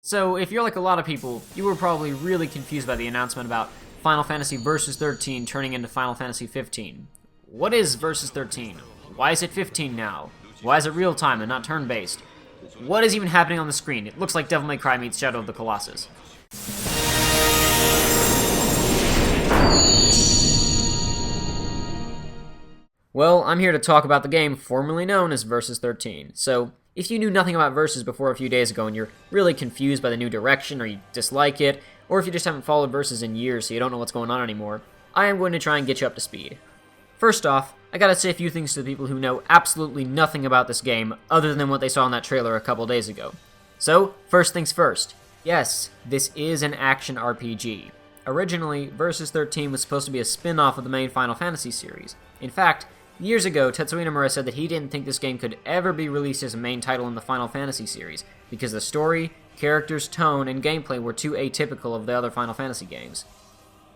So, if you're like a lot of people, you were probably really confused by the announcement about Final Fantasy Versus XIII turning into Final Fantasy XV. What is Versus XIII? Why is it 15 now? Why is it real-time and not turn-based? What is even happening on the screen? It looks like Devil May Cry meets Shadow of the Colossus. Well, I'm here to talk about the game formerly known as Versus XIII. So, if you knew nothing about Versus before a few days ago and you're really confused by the new direction, or you dislike it, or if you just haven't followed Versus in years so you don't know what's going on anymore, I am going to try and get you up to speed. First off, I gotta say a few things to the people who know absolutely nothing about this game other than what they saw in that trailer a couple days ago. So, first things first. Yes, this is an action RPG. Originally, Versus XIII was supposed to be a spin-off of the main Final Fantasy series. In fact, years ago, Tetsuya Nomura said that he didn't think this game could ever be released as a main title in the Final Fantasy series, because the story, characters, tone, and gameplay were too atypical of the other Final Fantasy games.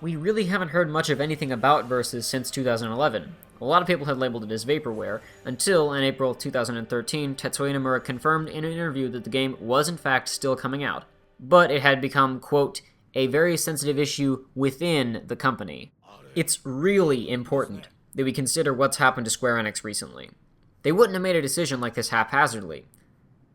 We really haven't heard much of anything about Versus since 2011. A lot of people had labeled it as vaporware, until in April 2013, Tetsuya Nomura confirmed in an interview that the game was in fact still coming out, but it had become, quote, a very sensitive issue within the company. It's really important that we consider what's happened to Square Enix recently. They wouldn't have made a decision like this haphazardly.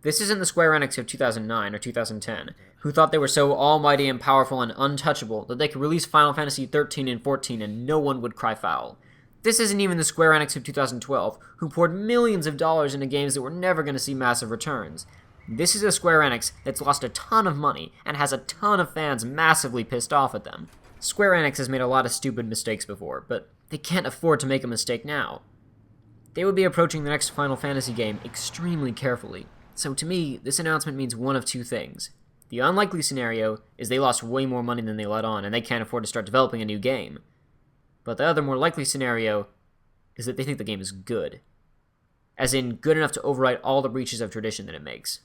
This isn't the Square Enix of 2009 or 2010, who thought they were so almighty and powerful and untouchable that they could release Final Fantasy XIII and XIV and no one would cry foul. This isn't even the Square Enix of 2012, who poured millions of dollars into games that were never going to see massive returns. This is a Square Enix that's lost a ton of money and has a ton of fans massively pissed off at them. Square Enix has made a lot of stupid mistakes before, but they can't afford to make a mistake now. They would be approaching the next Final Fantasy game extremely carefully, so to me, this announcement means one of two things. The unlikely scenario is they lost way more money than they let on, and they can't afford to start developing a new game. But the other more likely scenario is that they think the game is good. As in, good enough to override all the breaches of tradition that it makes.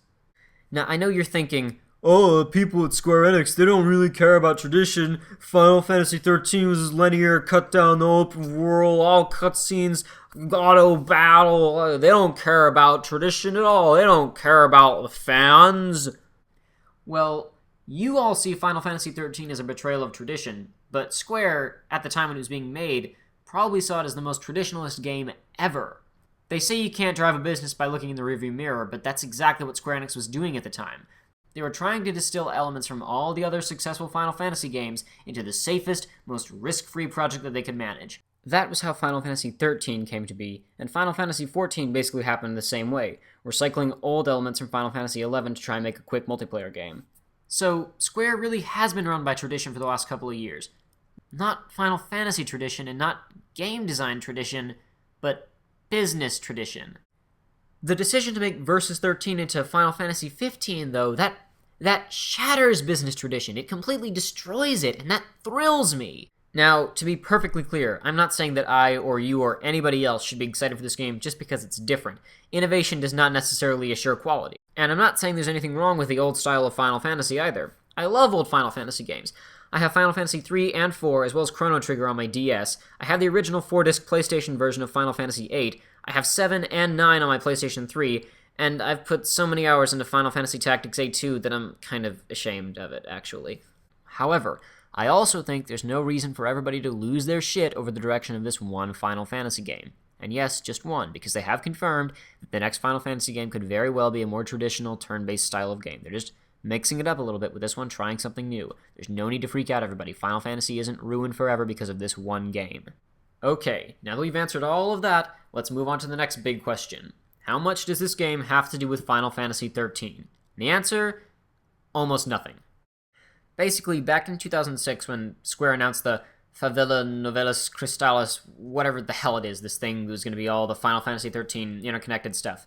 Now, I know you're thinking, oh, the people at Square Enix, they don't really care about tradition. Final Fantasy XIII was linear, cut down the open world, all cutscenes, auto battle. They don't care about tradition at all. They don't care about the fans. Well, you all see Final Fantasy XIII as a betrayal of tradition, but Square, at the time when it was being made, probably saw it as the most traditionalist game ever. They say you can't drive a business by looking in the rearview mirror, but that's exactly what Square Enix was doing at the time. They were trying to distill elements from all the other successful Final Fantasy games into the safest, most risk-free project that they could manage. That was how Final Fantasy XIII came to be, and Final Fantasy XIV basically happened the same way, recycling old elements from Final Fantasy XI to try and make a quick multiplayer game. So, Square really has been run by tradition for the last couple of years. Not Final Fantasy tradition, and not game design tradition, but business tradition. The decision to make Versus XIII into Final Fantasy XV, though, that shatters business tradition. It completely destroys it, and that thrills me. Now, to be perfectly clear, I'm not saying that I or you or anybody else should be excited for this game just because it's different. Innovation does not necessarily assure quality. And I'm not saying there's anything wrong with the old style of Final Fantasy either. I love old Final Fantasy games. I have Final Fantasy 3 and 4, as well as Chrono Trigger on my DS. I have the original 4-disc PlayStation version of Final Fantasy 8. I have 7 and 9 on my PlayStation 3, and I've put so many hours into Final Fantasy Tactics A2 that I'm kind of ashamed of it, actually. However, I also think there's no reason for everybody to lose their shit over the direction of this one Final Fantasy game. And yes, just one, because they have confirmed that the next Final Fantasy game could very well be a more traditional turn-based style of game. They're just mixing it up a little bit with this one, trying something new. There's no need to freak out, everybody. Final Fantasy isn't ruined forever because of this one game. Okay, now that we've answered all of that, let's move on to the next big question. How much does this game have to do with Final Fantasy XIII? The answer? Almost nothing. Basically, back in 2006 when Square announced the Favela Novelas Cristales, whatever the hell it is, this thing was going to be all the Final Fantasy XIII interconnected stuff,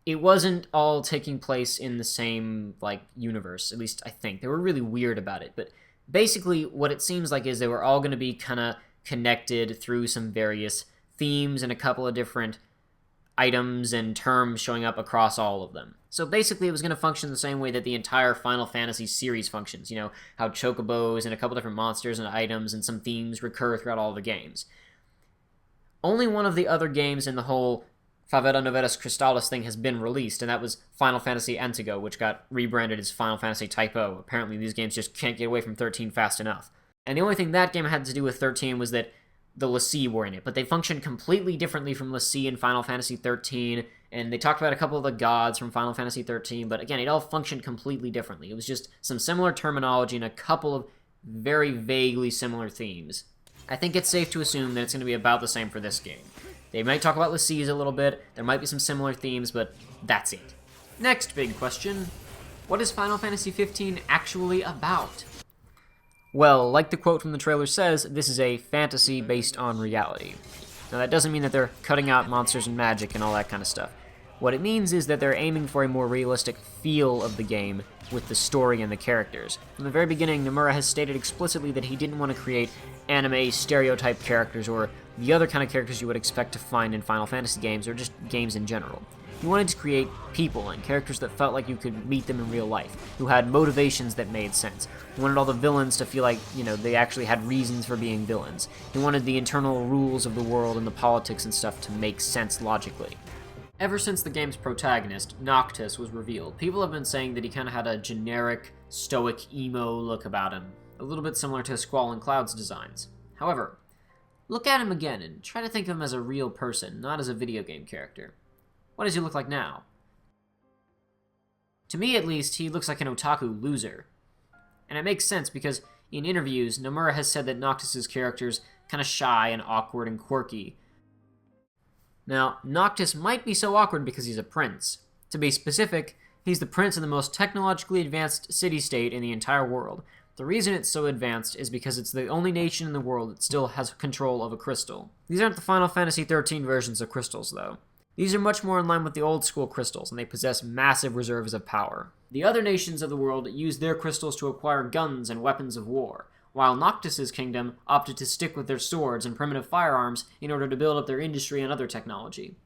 it wasn't all taking place in the same, universe, at least I think. They were really weird about it, but basically what it seems like is they were all going to be kind of connected through some various themes and a couple of different items and terms showing up across all of them. So basically it was going to function the same way that the entire Final Fantasy series functions, how chocobos and a couple different monsters and items and some themes recur throughout all the games. Only one of the other games in the whole Favela Novelis Crystallis thing has been released, and that was Final Fantasy Antigo, which got rebranded as Final Fantasy Type O. Apparently these games just can't get away from 13 fast enough. And the only thing that game had to do with 13 was that the l'Cie were in it, but they functioned completely differently from l'Cie in Final Fantasy 13, and they talked about a couple of the gods from Final Fantasy 13, but again, it all functioned completely differently. It was just some similar terminology and a couple of very vaguely similar themes. I think it's safe to assume that it's going to be about the same for this game. They might talk about l'Cies a little bit, there might be some similar themes, but that's it. Next big question, what is Final Fantasy 15 actually about? Well, like the quote from the trailer says, this is a fantasy based on reality. Now that doesn't mean that they're cutting out monsters and magic and all that kind of stuff. What it means is that they're aiming for a more realistic feel of the game with the story and the characters. From the very beginning, Nomura has stated explicitly that he didn't want to create anime stereotype characters or the other kind of characters you would expect to find in Final Fantasy games or just games in general. He wanted to create people and characters that felt like you could meet them in real life, who had motivations that made sense. He wanted all the villains to feel like, they actually had reasons for being villains. He wanted the internal rules of the world and the politics and stuff to make sense logically. Ever since the game's protagonist, Noctus, was revealed, people have been saying that he kind of had a generic, stoic, emo look about him, a little bit similar to Squall and Cloud's designs. However, look at him again and try to think of him as a real person, not as a video game character. What does he look like now? To me, at least, he looks like an otaku loser. And it makes sense because in interviews, Nomura has said that Noctis' character's kind of shy and awkward and quirky. Now, Noctis might be so awkward because he's a prince. To be specific, he's the prince of the most technologically advanced city-state in the entire world. The reason it's so advanced is because it's the only nation in the world that still has control of a crystal. These aren't the Final Fantasy XIII versions of crystals, though. These are much more in line with the old-school crystals, and they possess massive reserves of power. The other nations of the world use their crystals to acquire guns and weapons of war, while Noctis' kingdom opted to stick with their swords and primitive firearms in order to build up their industry and other technology.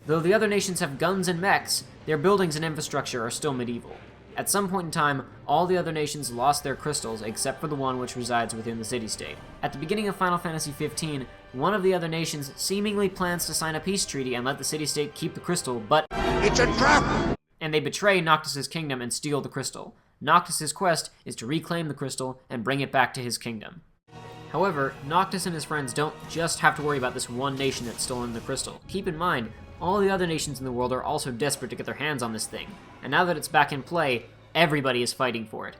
Though the other nations have guns and mechs, their buildings and infrastructure are still medieval. At some point in time, all the other nations lost their crystals except for the one which resides within the city-state. At the beginning of Final Fantasy XV, one of the other nations seemingly plans to sign a peace treaty and let the city-state keep the crystal, but it's a trap! And they betray Noctis' kingdom and steal the crystal. Noctis' quest is to reclaim the crystal and bring it back to his kingdom. However, Noctis and his friends don't just have to worry about this one nation that's stolen the crystal. Keep in mind, all the other nations in the world are also desperate to get their hands on this thing, and now that it's back in play, everybody is fighting for it.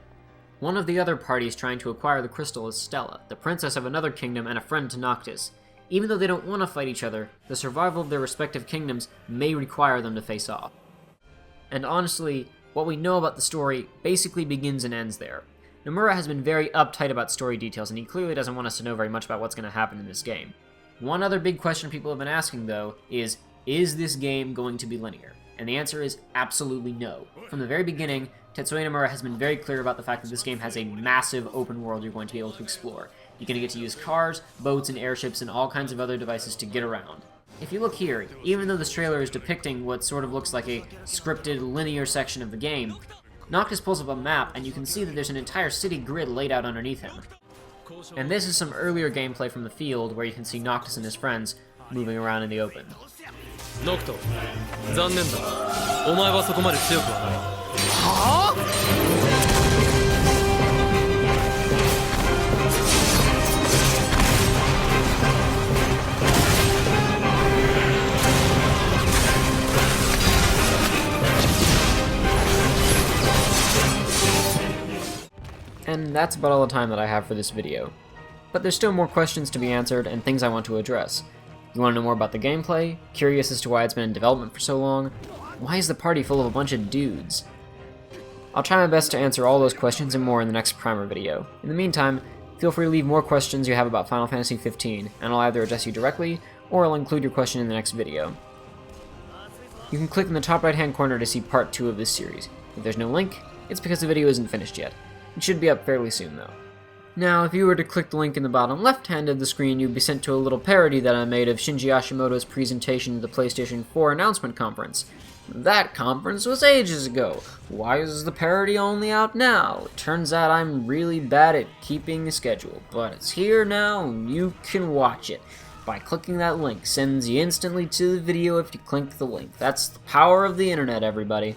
One of the other parties trying to acquire the crystal is Stella, the princess of another kingdom and a friend to Noctis. Even though they don't want to fight each other, the survival of their respective kingdoms may require them to face off. And honestly, what we know about the story basically begins and ends there. Nomura has been very uptight about story details, and he clearly doesn't want us to know very much about what's going to happen in this game. One other big question people have been asking, though, is this game going to be linear? And the answer is absolutely no. From the very beginning, Tetsuya Nomura has been very clear about the fact that this game has a massive open world you're going to be able to explore. You're going to get to use cars, boats, and airships, and all kinds of other devices to get around. If you look here, even though this trailer is depicting what sort of looks like a scripted, linear section of the game, Noctis pulls up a map, and you can see that there's an entire city grid laid out underneath him. And this is some earlier gameplay from the field, where you can see Noctis and his friends moving around in the open. Nocto, 残念だ。お前はそこまで強くはない。はぁAnd that's about all the time that I have for this video. But there's still more questions to be answered and things I want to address. You want to know more about the gameplay? Curious as to why it's been in development for so long? Why is the party full of a bunch of dudes? I'll try my best to answer all those questions and more in the next primer video. In the meantime, feel free to leave more questions you have about Final Fantasy XV, and I'll either address you directly, or I'll include your question in the next video. You can click in the top right hand corner to see part 2 of this series. If there's no link, it's because the video isn't finished yet. It should be up fairly soon though. Now, if you were to click the link in the bottom left hand of the screen, you'd be sent to a little parody that I made of Shinji Hashimoto's presentation at the PlayStation 4 announcement conference. That conference was ages ago. Why is the parody only out now? It turns out I'm really bad at keeping a schedule, but it's here now and you can watch it. By clicking that link, sends you instantly to the video if you click the link. That's the power of the internet, everybody.